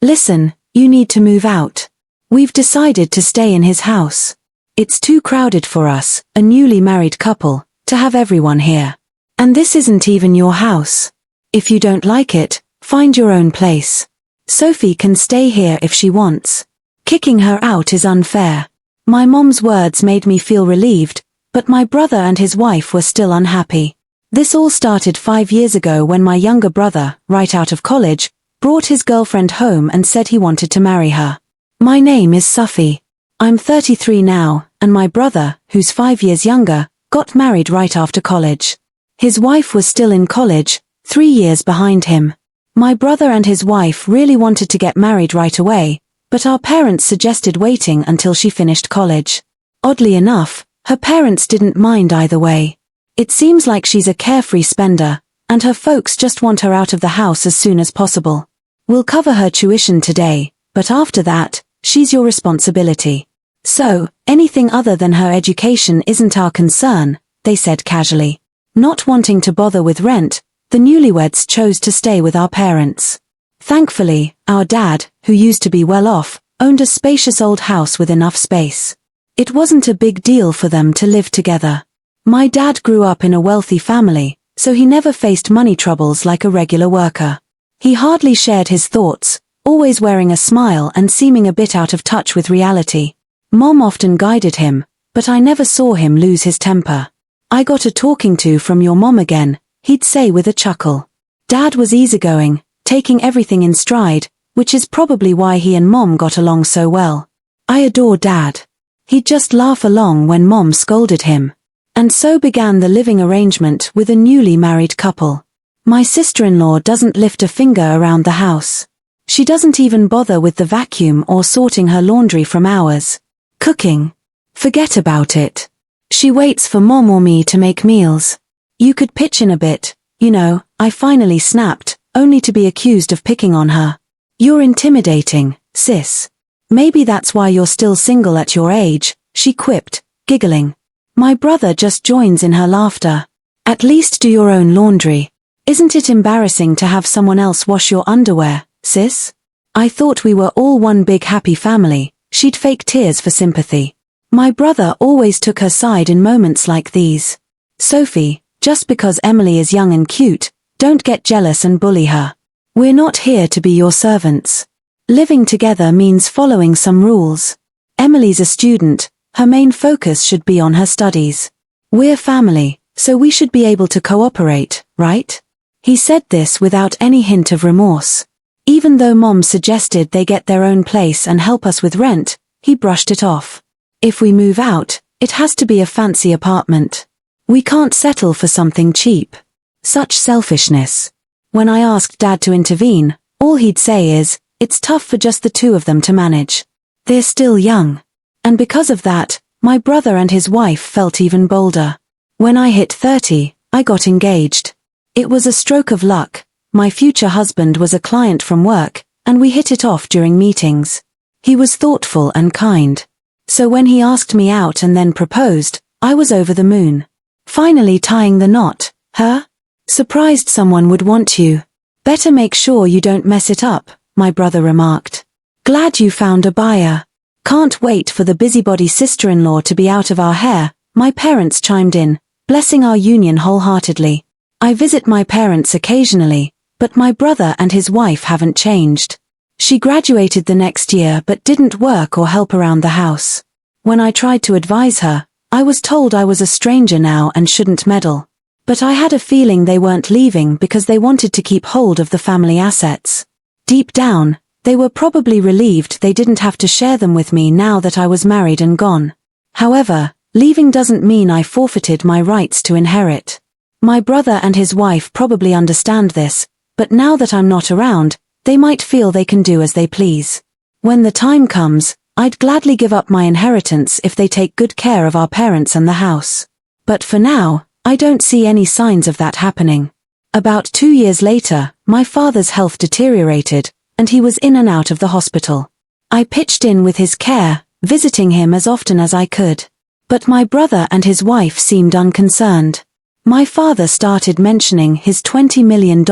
Listen, you need to move out. We've decided to stay in his house. It's too crowded for us, a newly married couple, to have everyone here. And this isn't even your house. If you don't like it, find your own place. Sophie can stay here if she wants. Kicking her out is unfair. My mom's words made me feel relieved, but my brother and his wife were still unhappy. This all started 5 years ago when my younger brother, right out of college, brought his girlfriend home and said he wanted to marry her. My name is Sophie. I'm 33 now, and my brother, who's 5 years younger, got married right after college. His wife was still in college, 3 years behind him. My brother and his wife really wanted to get married right away, but our parents suggested waiting until she finished college. Oddly enough, her parents didn't mind either way. It seems like she's a carefree spender, and her folks just want her out of the house as soon as possible. We'll cover her tuition today, but after that, she's your responsibility. So, anything other than her education isn't our concern, they said casually. Not wanting to bother with rent, the newlyweds chose to stay with our parents. Thankfully, our dad, who used to be well off, owned a spacious old house with enough space. It wasn't a big deal for them to live together. My dad grew up in a wealthy family, so he never faced money troubles like a regular worker. He hardly shared his thoughts, always wearing a smile and seeming a bit out of touch with reality. Mom often guided him, but I never saw him lose his temper. "I got a talking to from your mom again," he'd say with a chuckle. Dad was easygoing, taking everything in stride, which is probably why he and Mom got along so well. I adore Dad. He'd just laugh along when Mom scolded him. And so began the living arrangement with a newly married couple. My sister-in-law doesn't lift a finger around the house. She doesn't even bother with the vacuum or sorting her laundry from ours. Cooking? Forget about it. She waits for Mom or me to make meals. You could pitch in a bit, you know, I finally snapped, only to be accused of picking on her. "You're intimidating, sis. Maybe that's why you're still single at your age," she quipped, giggling. My brother just joins in her laughter. "At least do your own laundry. Isn't it embarrassing to have someone else wash your underwear, sis?" I thought we were all one big happy family. She'd fake tears for sympathy. My brother always took her side in moments like these. "Sophie, just because Emily is young and cute, don't get jealous and bully her. We're not here to be your servants. Living together means following some rules. Emily's a student, her main focus should be on her studies. We're family, so we should be able to cooperate, right?" He said this without any hint of remorse. Even though Mom suggested they get their own place and help us with rent, he brushed it off. "If we move out, it has to be a fancy apartment. We can't settle for something cheap." Such selfishness. When I asked Dad to intervene, all he'd say is, "It's tough for just the two of them to manage. They're still young." And because of that, my brother and his wife felt even bolder. When I hit 30, I got engaged. It was a stroke of luck. My future husband was a client from work, and we hit it off during meetings. He was thoughtful and kind. So when he asked me out and then proposed, I was over the moon. Finally tying the knot, huh? "Surprised someone would want you. Better make sure you don't mess it up," my brother remarked. "Glad you found a buyer." "Can't wait for the busybody sister-in-law to be out of our hair," my parents chimed in, blessing our union wholeheartedly. I visit my parents occasionally, but my brother and his wife haven't changed. She graduated the next year but didn't work or help around the house. When I tried to advise her, I was told I was a stranger now and shouldn't meddle. But I had a feeling they weren't leaving because they wanted to keep hold of the family assets. Deep down, they were probably relieved they didn't have to share them with me now that I was married and gone. However, leaving doesn't mean I forfeited my rights to inherit. My brother and his wife probably understand this, but now that I'm not around, they might feel they can do as they please. When the time comes, I'd gladly give up my inheritance if they take good care of our parents and the house. But for now, I don't see any signs of that happening. About 2 years later, my father's health deteriorated, and he was in and out of the hospital. I pitched in with his care, visiting him as often as I could. But my brother and his wife seemed unconcerned. My father started mentioning his $20 million.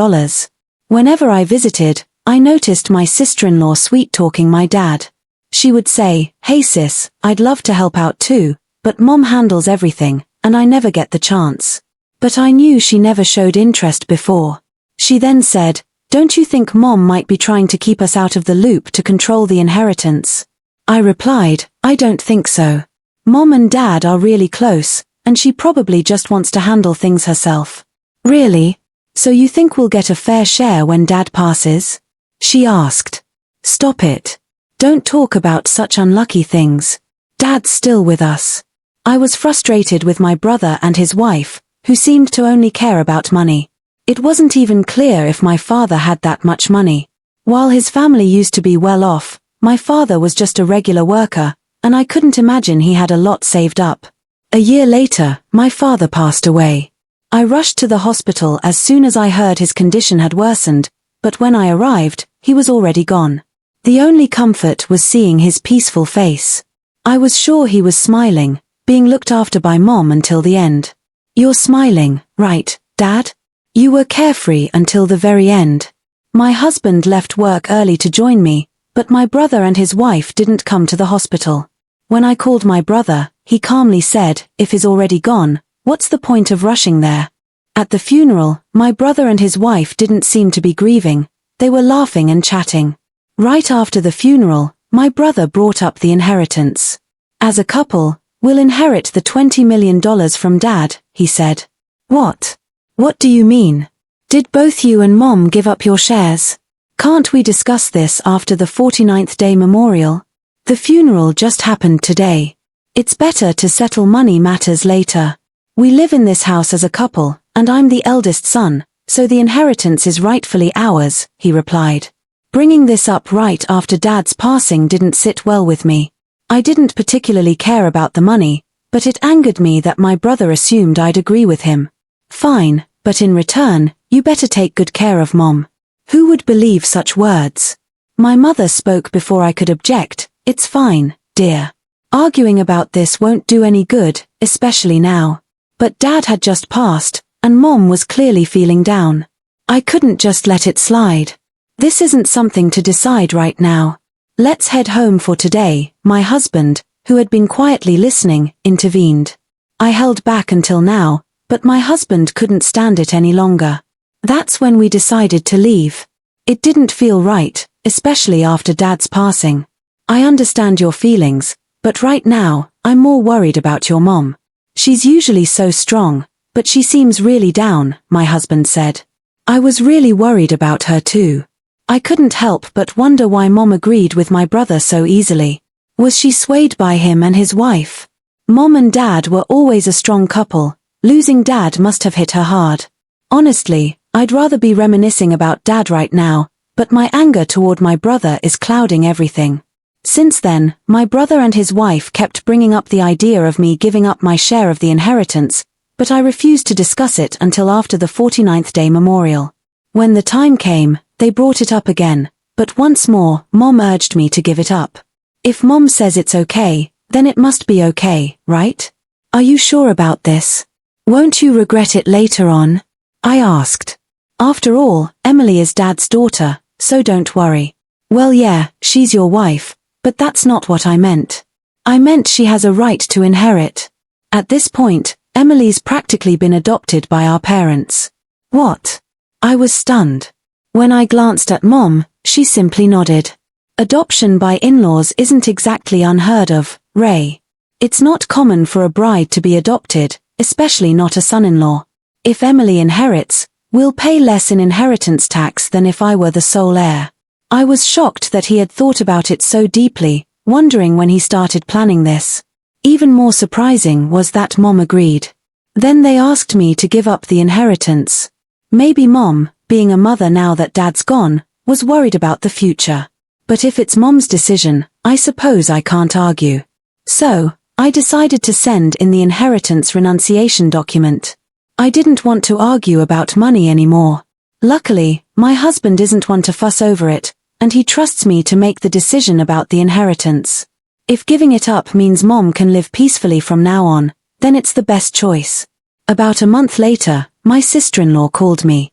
Whenever I visited, I noticed my sister-in-law sweet-talking my dad. She would say, "Hey sis, I'd love to help out too, but Mom handles everything, and I never get the chance." But I knew she never showed interest before. She then said, "Don't you think Mom might be trying to keep us out of the loop to control the inheritance?" I replied, "I don't think so. Mom and Dad are really close, and she probably just wants to handle things herself." "Really? So you think we'll get a fair share when Dad passes?" she asked. "Stop it. Don't talk about such unlucky things. Dad's still with us." I was frustrated with my brother and his wife, who seemed to only care about money. It wasn't even clear if my father had that much money. While his family used to be well off, my father was just a regular worker, and I couldn't imagine he had a lot saved up. A year later, my father passed away. I rushed to the hospital as soon as I heard his condition had worsened, but when I arrived, he was already gone. The only comfort was seeing his peaceful face. I was sure he was smiling, being looked after by Mom until the end. "You're smiling, right, Dad? You were carefree until the very end." My husband left work early to join me, but my brother and his wife didn't come to the hospital. When I called my brother, he calmly said, "If he's already gone, what's the point of rushing there?" At the funeral, my brother and his wife didn't seem to be grieving. They were laughing and chatting. Right after the funeral, my brother brought up the inheritance. "As a couple, we'll inherit the $20 million from Dad," he said. "What? What do you mean? Did both you and Mom give up your shares? Can't we discuss this after the 49th day memorial? The funeral just happened today. It's better to settle money matters later. We live in this house as a couple, and I'm the eldest son, so the inheritance is rightfully ours," he replied. Bringing this up right after Dad's passing didn't sit well with me. I didn't particularly care about the money, but it angered me that my brother assumed I'd agree with him. "Fine, but in return, you better take good care of Mom." Who would believe such words? My mother spoke before I could object. "It's fine, dear. Arguing about this won't do any good, especially now." But Dad had just passed, and Mom was clearly feeling down. I couldn't just let it slide. "This isn't something to decide right now. Let's head home for today," my husband, who had been quietly listening, intervened. I held back until now, but my husband couldn't stand it any longer. That's when we decided to leave. It didn't feel right, especially after Dad's passing. "I understand your feelings, but right now, I'm more worried about your Mom. She's usually so strong, but she seems really down," my husband said. I was really worried about her too. I couldn't help but wonder why Mom agreed with my brother so easily. Was she swayed by him and his wife? Mom and Dad were always a strong couple. Losing Dad must have hit her hard. Honestly, I'd rather be reminiscing about Dad right now, but my anger toward my brother is clouding everything. Since then, my brother and his wife kept bringing up the idea of me giving up my share of the inheritance, but I refused to discuss it until after the 49th day memorial. When the time came, they brought it up again, but once more, Mom urged me to give it up. If Mom says it's okay, then it must be okay, right? Are you sure about this? Won't you regret it later on? I asked. After all, Emily is Dad's daughter, so don't worry. Well yeah, she's your wife, but that's not what I meant. I meant she has a right to inherit. At this point, Emily's practically been adopted by our parents. What? I was stunned. When I glanced at Mom, she simply nodded. Adoption by in-laws isn't exactly unheard of, Ray. It's not common for a bride to be adopted, especially not a son-in-law. If Emily inherits, we'll pay less in inheritance tax than if I were the sole heir. I was shocked that he had thought about it so deeply, wondering when he started planning this. Even more surprising was that Mom agreed. Then they asked me to give up the inheritance. Maybe Mom, being a mother now that Dad's gone, was worried about the future. But if it's Mom's decision, I suppose I can't argue. So, I decided to send in the inheritance renunciation document. I didn't want to argue about money anymore. Luckily, my husband isn't one to fuss over it, and he trusts me to make the decision about the inheritance. If giving it up means Mom can live peacefully from now on, then it's the best choice. About a month later, my sister-in-law called me.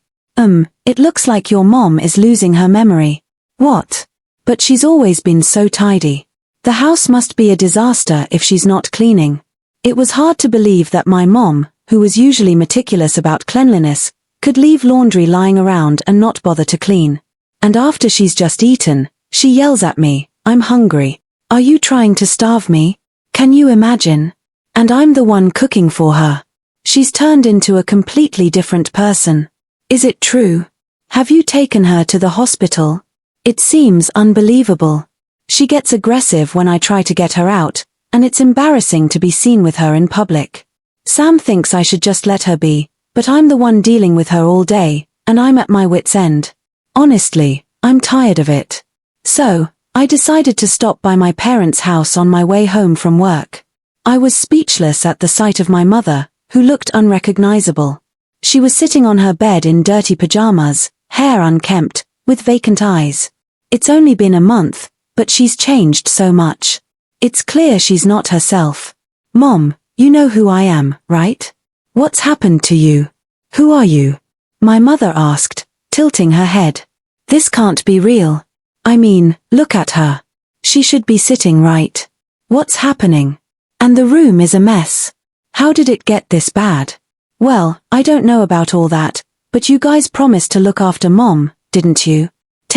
It looks like your Mom is losing her memory. What? But she's always been so tidy. The house must be a disaster if she's not cleaning. It was hard to believe that my mom, who was usually meticulous about cleanliness, could leave laundry lying around and not bother to clean. And after she's just eaten, she yells at me, "I'm hungry. Are you trying to starve me? Can you imagine?" And I'm the one cooking for her. She's turned into a completely different person. Is it true? Have you taken her to the hospital? It seems unbelievable. She gets aggressive when I try to get her out, and it's embarrassing to be seen with her in public. Sam thinks I should just let her be, but I'm the one dealing with her all day, and I'm at my wit's end. Honestly, I'm tired of it. So, I decided to stop by my parents' house on my way home from work. I was speechless at the sight of my mother, who looked unrecognizable. She was sitting on her bed in dirty pajamas, hair unkempt, with vacant eyes. It's only been a month, but she's changed so much. It's clear she's not herself. "Mom, you know who I am, right? What's happened to you? Who are you?" my mother asked, tilting her head. "This can't be real. I mean, look at her. She should be sitting right. What's happening? And the room is a mess. How did it get this bad?" "Well, I don't know about all that, but you guys promised to look after Mom, didn't you?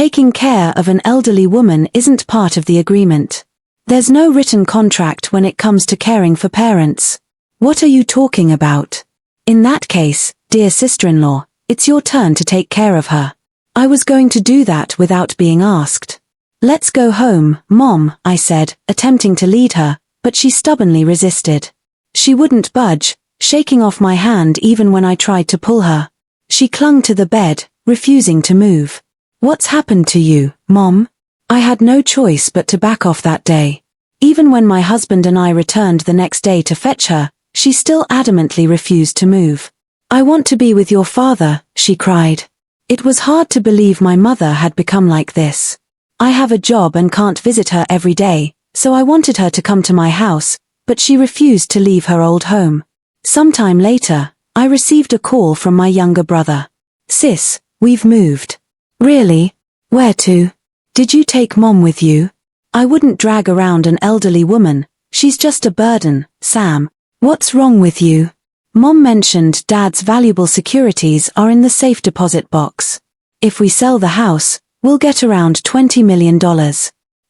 Taking care of an elderly woman isn't part of the agreement. There's no written contract when it comes to caring for parents." "What are you talking about?" "In that case, dear sister-in-law, it's your turn to take care of her. I was going to do that without being asked." "Let's go home, Mom," I said, attempting to lead her, but she stubbornly resisted. She wouldn't budge, shaking off my hand even when I tried to pull her. She clung to the bed, refusing to move. "What's happened to you, Mom?" I had no choice but to back off that day. Even when my husband and I returned the next day to fetch her, she still adamantly refused to move. "I want to be with your father," she cried. It was hard to believe my mother had become like this. I have a job and can't visit her every day, so I wanted her to come to my house, but she refused to leave her old home. Sometime later, I received a call from my younger brother. "Sis, we've moved." "Really? Where to? Did you take Mom with you?" "I wouldn't drag around an elderly woman. She's just a burden, Sam." "What's wrong with you?" "Mom mentioned Dad's valuable securities are in the safe deposit box. If we sell the house, we'll get around $20 million.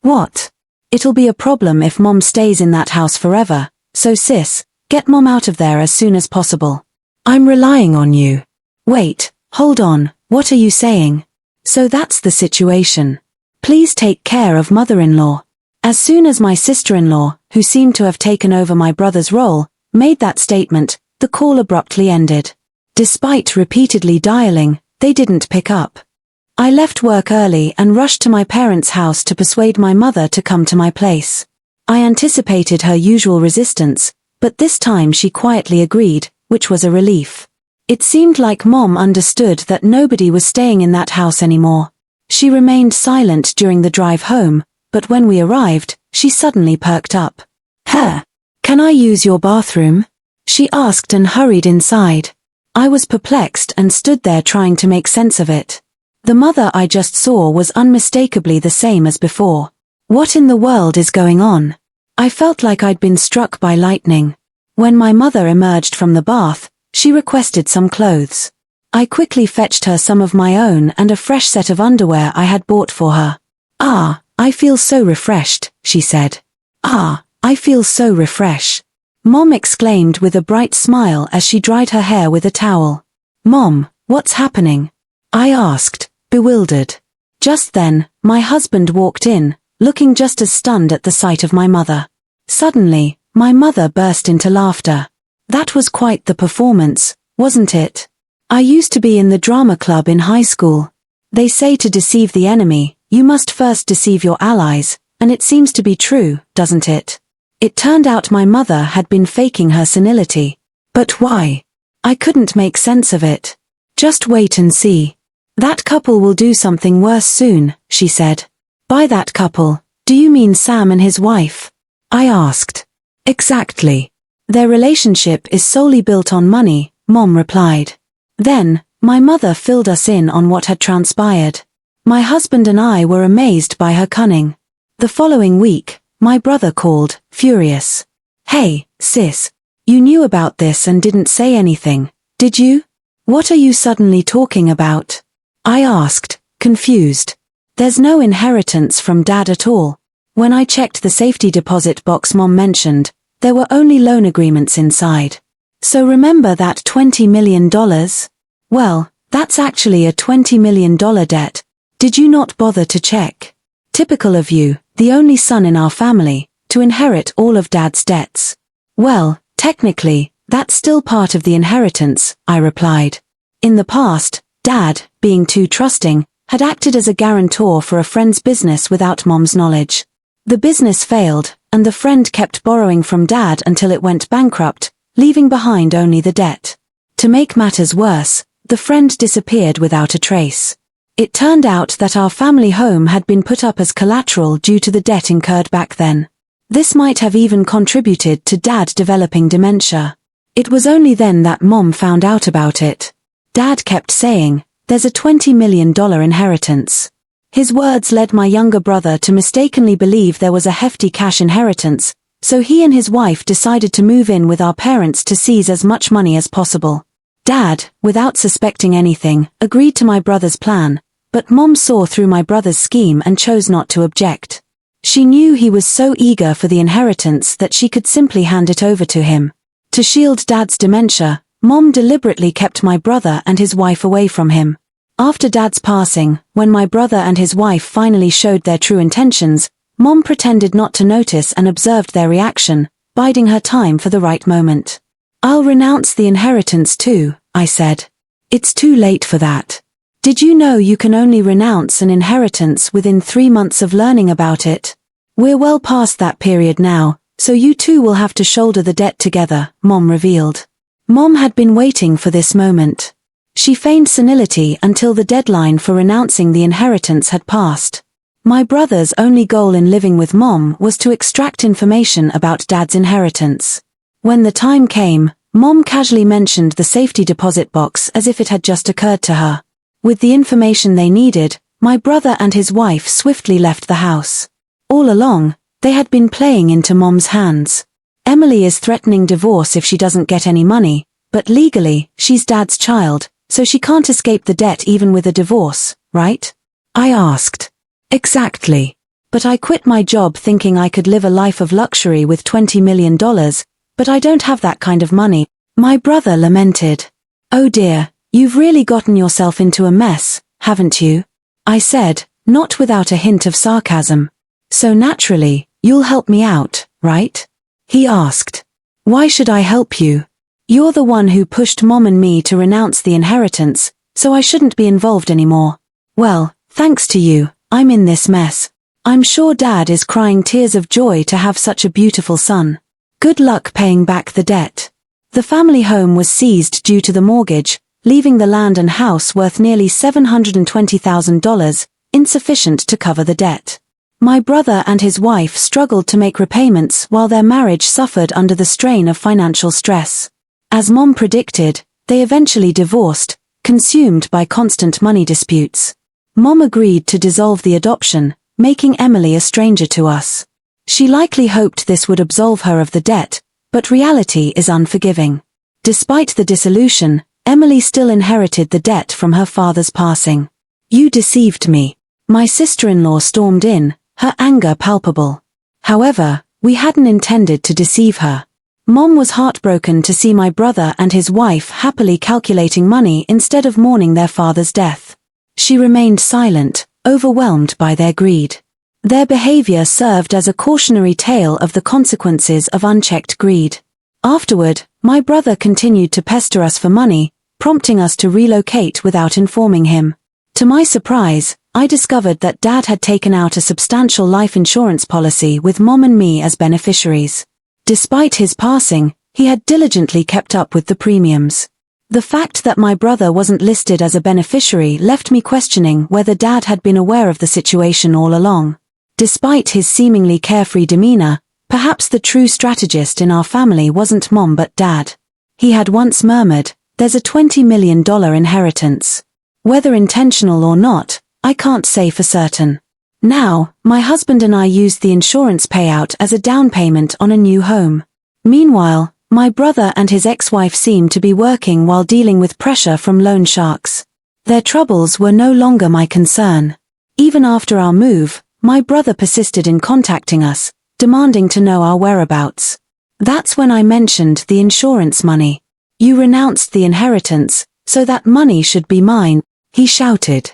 "What? It'll be a problem if Mom stays in that house forever, so sis, get Mom out of there as soon as possible. I'm relying on you." "Wait, hold on, what are you saying?" "So that's the situation. Please take care of mother-in-law." As soon as my sister-in-law, who seemed to have taken over my brother's role, made that statement, the call abruptly ended. Despite repeatedly dialing, they didn't pick up. I left work early and rushed to my parents' house to persuade my mother to come to my place. I anticipated her usual resistance, but this time she quietly agreed, which was a relief. It seemed like Mom understood that nobody was staying in that house anymore. She remained silent during the drive home, but when we arrived, she suddenly perked up. "Can I use your bathroom?" she asked and hurried inside. I was perplexed and stood there trying to make sense of it. The mother I just saw was unmistakably the same as before. What in the world is going on? I felt like I'd been struck by lightning. When my mother emerged from the bath, she requested some clothes. I quickly fetched her some of my own and a fresh set of underwear I had bought for her. "Ah, I feel so refreshed," she said. "Ah, I feel so refreshed," Mom exclaimed with a bright smile as she dried her hair with a towel. "Mom, what's happening?" I asked, bewildered. Just then, my husband walked in, looking just as stunned at the sight of my mother. Suddenly, my mother burst into laughter. That was quite the performance, wasn't it? I used to be in the drama club in high school. They say to deceive the enemy, you must first deceive your allies, and it seems to be true, doesn't it? It turned out my mother had been faking her senility. But why? I couldn't make sense of it. "Just wait and see. That couple will do something worse soon," she said. "By that couple, do you mean Sam and his wife?" I asked. "Exactly. Their relationship is solely built on money," Mom replied. Then, my mother filled us in on what had transpired. My husband and I were amazed by her cunning. The following week, my brother called, furious. "Hey, sis. You knew about this and didn't say anything, did you? What are you suddenly talking about?" I asked, confused. "There's no inheritance from Dad at all. When I checked the safety deposit box Mom mentioned, there were only loan agreements inside. So remember that $20 million? Well, that's actually a $20 million debt. Did you not bother to check? Typical of you, the only son in our family, to inherit all of Dad's debts." "Well, technically, that's still part of the inheritance," I replied. In the past, Dad, being too trusting, had acted as a guarantor for a friend's business without Mom's knowledge. The business failed, and the friend kept borrowing from Dad until it went bankrupt, leaving behind only the debt. To make matters worse, the friend disappeared without a trace. It turned out that our family home had been put up as collateral due to the debt incurred back then. This might have even contributed to Dad developing dementia. It was only then that Mom found out about it. Dad kept saying, "There's a $20 million inheritance." His words led my younger brother to mistakenly believe there was a hefty cash inheritance, so he and his wife decided to move in with our parents to seize as much money as possible. Dad, without suspecting anything, agreed to my brother's plan, but Mom saw through my brother's scheme and chose not to object. She knew he was so eager for the inheritance that she could simply hand it over to him. To shield Dad's dementia, Mom deliberately kept my brother and his wife away from him. After Dad's passing, when my brother and his wife finally showed their true intentions, Mom pretended not to notice and observed their reaction, biding her time for the right moment. "I'll renounce the inheritance too," I said. "It's too late for that. Did you know you can only renounce an inheritance within 3 months of learning about it? We're well past that period now, so you two will have to shoulder the debt together," Mom revealed. Mom had been waiting for this moment. She feigned senility until the deadline for renouncing the inheritance had passed. My brother's only goal in living with Mom was to extract information about Dad's inheritance. When the time came, Mom casually mentioned the safety deposit box as if it had just occurred to her. With the information they needed, my brother and his wife swiftly left the house. All along, they had been playing into Mom's hands. Emily is threatening divorce if she doesn't get any money, but legally, she's Dad's child, so she can't escape the debt even with a divorce, right? I asked. Exactly. But I quit my job thinking I could live a life of luxury with $20 million, but I don't have that kind of money, my brother lamented. "Oh dear, you've really gotten yourself into a mess, haven't you?" I said, not without a hint of sarcasm. "So naturally, you'll help me out, right?" he asked. "Why should I help you? You're the one who pushed Mom and me to renounce the inheritance, so I shouldn't be involved anymore. Well, thanks to you, I'm in this mess. I'm sure Dad is crying tears of joy to have such a beautiful son. Good luck paying back the debt." The family home was seized due to the mortgage, leaving the land and house worth nearly $720,000, insufficient to cover the debt. My brother and his wife struggled to make repayments while their marriage suffered under the strain of financial stress. As Mom predicted, they eventually divorced, consumed by constant money disputes. Mom agreed to dissolve the adoption, making Emily a stranger to us. She likely hoped this would absolve her of the debt, but reality is unforgiving. Despite the dissolution, Emily still inherited the debt from her father's passing. "You deceived me," my sister-in-law stormed in, her anger palpable. However, we hadn't intended to deceive her. Mom was heartbroken to see my brother and his wife happily calculating money instead of mourning their father's death. She remained silent, overwhelmed by their greed. Their behavior served as a cautionary tale of the consequences of unchecked greed. Afterward, my brother continued to pester us for money, prompting us to relocate without informing him. To my surprise, I discovered that Dad had taken out a substantial life insurance policy with Mom and me as beneficiaries. Despite his passing, he had diligently kept up with the premiums. The fact that my brother wasn't listed as a beneficiary left me questioning whether Dad had been aware of the situation all along. Despite his seemingly carefree demeanor, perhaps the true strategist in our family wasn't Mom but Dad. He had once murmured, "There's a $20 million inheritance." Whether intentional or not, I can't say for certain. Now, my husband and I used the insurance payout as a down payment on a new home. Meanwhile, my brother and his ex-wife seemed to be working while dealing with pressure from loan sharks. Their troubles were no longer my concern. Even after our move, my brother persisted in contacting us, demanding to know our whereabouts. That's when I mentioned the insurance money. "You renounced the inheritance, so that money should be mine," he shouted.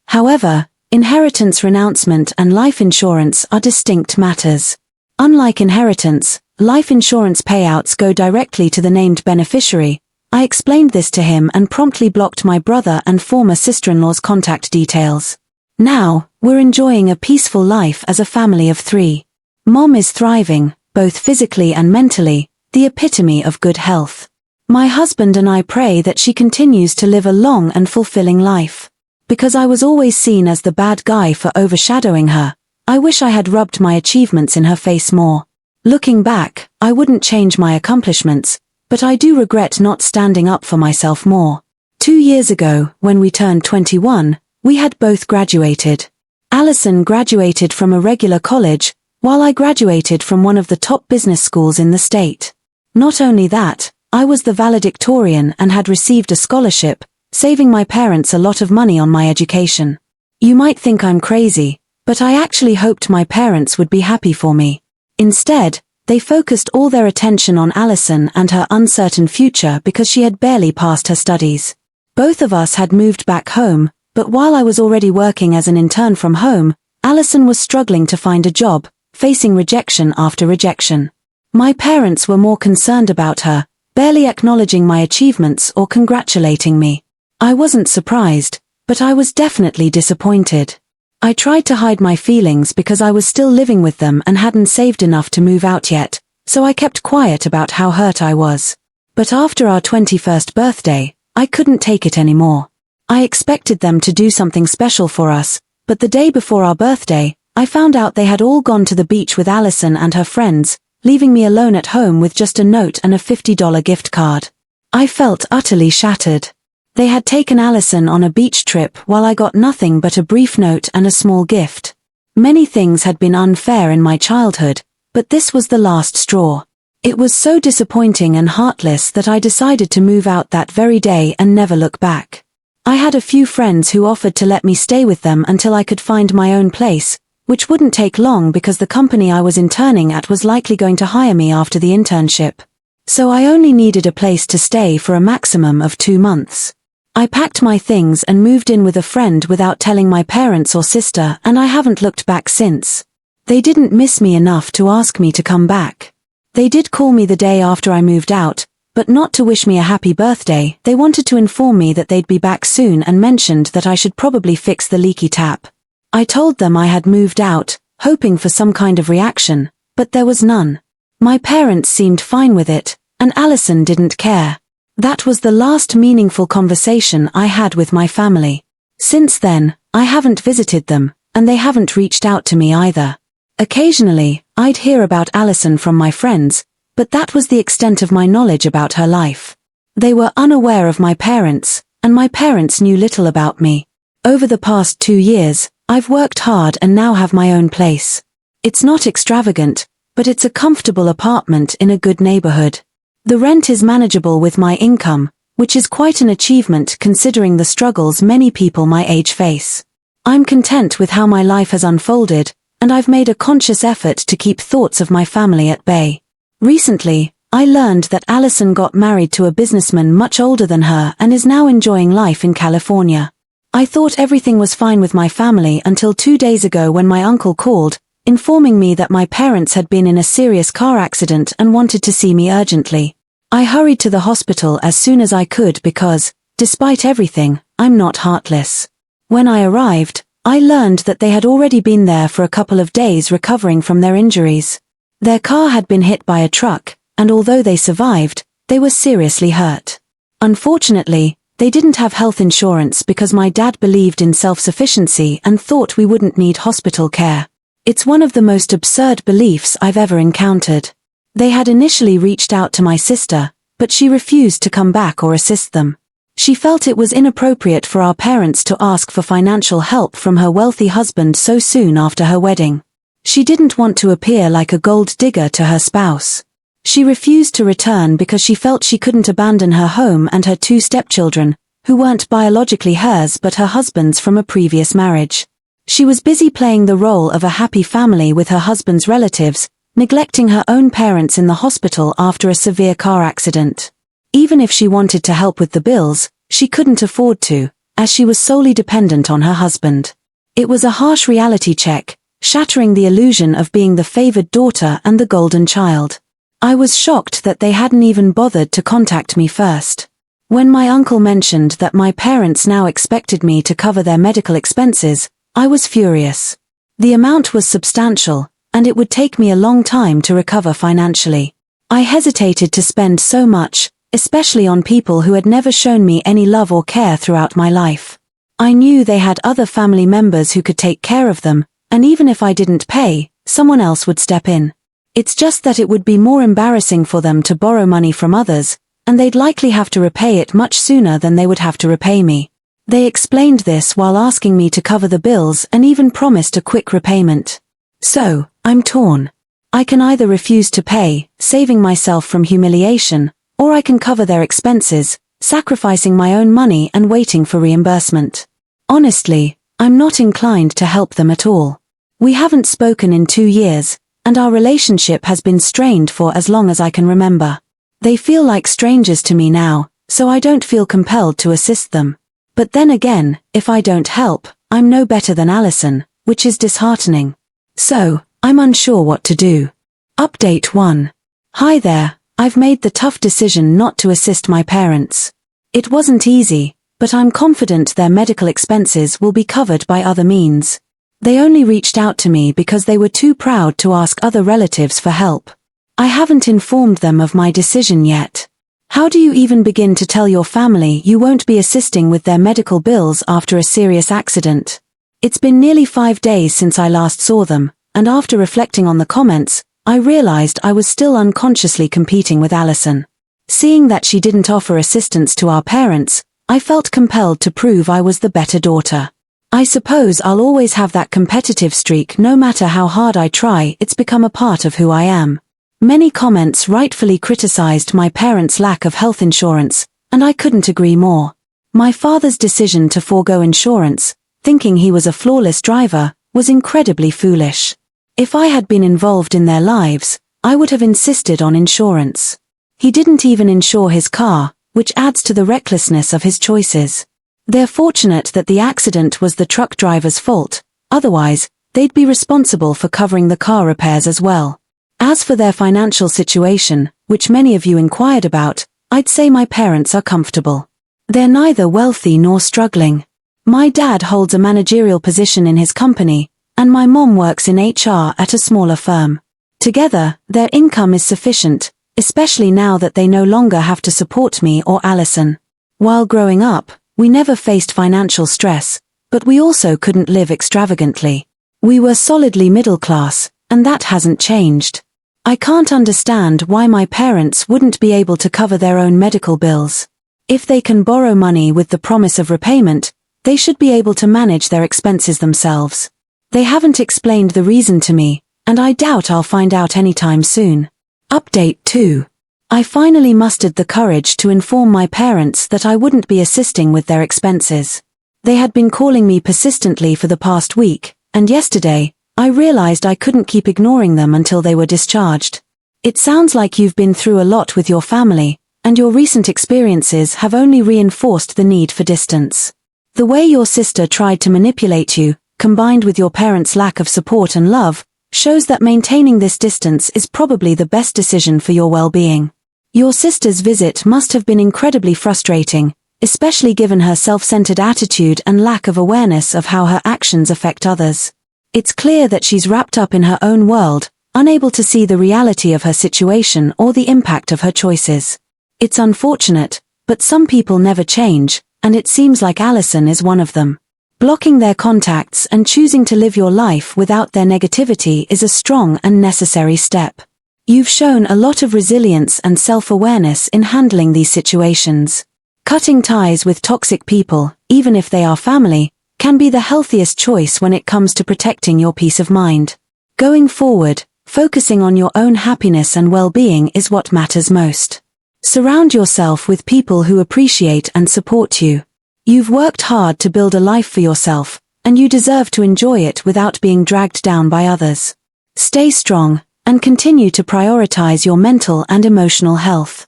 However, inheritance renouncement and life insurance are distinct matters. Unlike inheritance, life insurance payouts go directly to the named beneficiary. I explained this to him and promptly blocked my brother and former sister-in-law's contact details. Now, we're enjoying a peaceful life as a family of 3. Mom is thriving, both physically and mentally, the epitome of good health. My husband and I pray that she continues to live a long and fulfilling life. Because I was always seen as the bad guy for overshadowing her, I wish I had rubbed my achievements in her face more. Looking back, I wouldn't change my accomplishments, but I do regret not standing up for myself more. 2 years ago, when we turned 21, we had both graduated. Allison graduated from a regular college, while I graduated from one of the top business schools in the state. Not only that, I was the valedictorian and had received a scholarship, saving my parents a lot of money on my education. You might think I'm crazy, but I actually hoped my parents would be happy for me. Instead, they focused all their attention on Allison and her uncertain future because she had barely passed her studies. Both of us had moved back home, but while I was already working as an intern from home, Allison was struggling to find a job, facing rejection after rejection. My parents were more concerned about her, barely acknowledging my achievements or congratulating me. I wasn't surprised, but I was definitely disappointed. I tried to hide my feelings because I was still living with them and hadn't saved enough to move out yet, so I kept quiet about how hurt I was. But after our 21st birthday, I couldn't take it anymore. I expected them to do something special for us, but the day before our birthday, I found out they had all gone to the beach with Allison and her friends, leaving me alone at home with just a note and a $50 gift card. I felt utterly shattered. They had taken Allison on a beach trip while I got nothing but a brief note and a small gift. Many things had been unfair in my childhood, but this was the last straw. It was so disappointing and heartless that I decided to move out that very day and never look back. I had a few friends who offered to let me stay with them until I could find my own place, which wouldn't take long because the company I was interning at was likely going to hire me after the internship. So I only needed a place to stay for a maximum of 2 months. I packed my things and moved in with a friend without telling my parents or sister, and I haven't looked back since. They didn't miss me enough to ask me to come back. They did call me the day after I moved out, but not to wish me a happy birthday. They wanted to inform me that they'd be back soon and mentioned that I should probably fix the leaky tap. I told them I had moved out, hoping for some kind of reaction, but there was none. My parents seemed fine with it, and Allison didn't care. That was the last meaningful conversation I had with my family. Since then, I haven't visited them, and they haven't reached out to me either. Occasionally, I'd hear about Allison from my friends, but that was the extent of my knowledge about her life. They were unaware of my parents, and my parents knew little about me. Over the past 2 years, I've worked hard and now have my own place. It's not extravagant, but it's a comfortable apartment in a good neighborhood. The rent is manageable with my income, which is quite an achievement considering the struggles many people my age face. I'm content with how my life has unfolded, and I've made a conscious effort to keep thoughts of my family at bay. Recently, I learned that Allison got married to a businessman much older than her and is now enjoying life in California. I thought everything was fine with my family until 2 days ago when my uncle called, informing me that my parents had been in a serious car accident and wanted to see me urgently. I hurried to the hospital as soon as I could because, despite everything, I'm not heartless. When I arrived, I learned that they had already been there for a couple of days recovering from their injuries. Their car had been hit by a truck, and although they survived, they were seriously hurt. Unfortunately, they didn't have health insurance because my dad believed in self-sufficiency and thought we wouldn't need hospital care. It's one of the most absurd beliefs I've ever encountered. They had initially reached out to my sister, but she refused to come back or assist them. She felt it was inappropriate for our parents to ask for financial help from her wealthy husband so soon after her wedding. She didn't want to appear like a gold digger to her spouse. She refused to return because she felt she couldn't abandon her home and her 2 stepchildren, who weren't biologically hers but her husband's from a previous marriage. She was busy playing the role of a happy family with her husband's relatives, neglecting her own parents in the hospital after a severe car accident. Even if she wanted to help with the bills, she couldn't afford to, as she was solely dependent on her husband. It was a harsh reality check, shattering the illusion of being the favored daughter and the golden child. I was shocked that they hadn't even bothered to contact me first. When my uncle mentioned that my parents now expected me to cover their medical expenses, I was furious. The amount was substantial, and it would take me a long time to recover financially. I hesitated to spend so much, especially on people who had never shown me any love or care throughout my life. I knew they had other family members who could take care of them, and even if I didn't pay, someone else would step in. It's just that it would be more embarrassing for them to borrow money from others, and they'd likely have to repay it much sooner than they would have to repay me. They explained this while asking me to cover the bills and even promised a quick repayment. So, I'm torn. I can either refuse to pay, saving myself from humiliation, or I can cover their expenses, sacrificing my own money and waiting for reimbursement. Honestly, I'm not inclined to help them at all. We haven't spoken in 2 years, and our relationship has been strained for as long as I can remember. They feel like strangers to me now, so I don't feel compelled to assist them. But then again, if I don't help, I'm no better than Alison, which is disheartening. So, I'm unsure what to do. Update 1. Hi there, I've made the tough decision not to assist my parents. It wasn't easy, but I'm confident their medical expenses will be covered by other means. They only reached out to me because they were too proud to ask other relatives for help. I haven't informed them of my decision yet. How do you even begin to tell your family you won't be assisting with their medical bills after a serious accident? It's been nearly 5 days since I last saw them, and after reflecting on the comments, I realized I was still unconsciously competing with Alison. Seeing that she didn't offer assistance to our parents, I felt compelled to prove I was the better daughter. I suppose I'll always have that competitive streak no matter how hard I try. It's become a part of who I am. Many comments rightfully criticized my parents' lack of health insurance, and I couldn't agree more. My father's decision to forego insurance, thinking he was a flawless driver, was incredibly foolish. If I had been involved in their lives, I would have insisted on insurance. He didn't even insure his car, which adds to the recklessness of his choices. They're fortunate that the accident was the truck driver's fault, otherwise, they'd be responsible for covering the car repairs as well. As for their financial situation, which many of you inquired about, I'd say my parents are comfortable. They're neither wealthy nor struggling. My dad holds a managerial position in his company, and my mom works in HR at a smaller firm. Together, their income is sufficient, especially now that they no longer have to support me or Alison. While growing up, we never faced financial stress, but we also couldn't live extravagantly. We were solidly middle class, and that hasn't changed. I can't understand why my parents wouldn't be able to cover their own medical bills. If they can borrow money with the promise of repayment, they should be able to manage their expenses themselves. They haven't explained the reason to me, and I doubt I'll find out anytime soon. Update 2. I finally mustered the courage to inform my parents that I wouldn't be assisting with their expenses. They had been calling me persistently for the past week, and yesterday, I realized I couldn't keep ignoring them until they were discharged. It sounds like you've been through a lot with your family, and your recent experiences have only reinforced the need for distance. The way your sister tried to manipulate you, combined with your parents' lack of support and love, shows that maintaining this distance is probably the best decision for your well-being. Your sister's visit must have been incredibly frustrating, especially given her self-centered attitude and lack of awareness of how her actions affect others. It's clear that she's wrapped up in her own world, unable to see the reality of her situation or the impact of her choices. It's unfortunate, but some people never change, and it seems like Alison is one of them. Blocking their contacts and choosing to live your life without their negativity is a strong and necessary step. You've shown a lot of resilience and self-awareness in handling these situations. Cutting ties with toxic people, even if they are family, can be the healthiest choice when it comes to protecting your peace of mind. Going forward, focusing on your own happiness and well-being is what matters most. Surround yourself with people who appreciate and support you. You've worked hard to build a life for yourself, and you deserve to enjoy it without being dragged down by others. Stay strong, and continue to prioritize your mental and emotional health.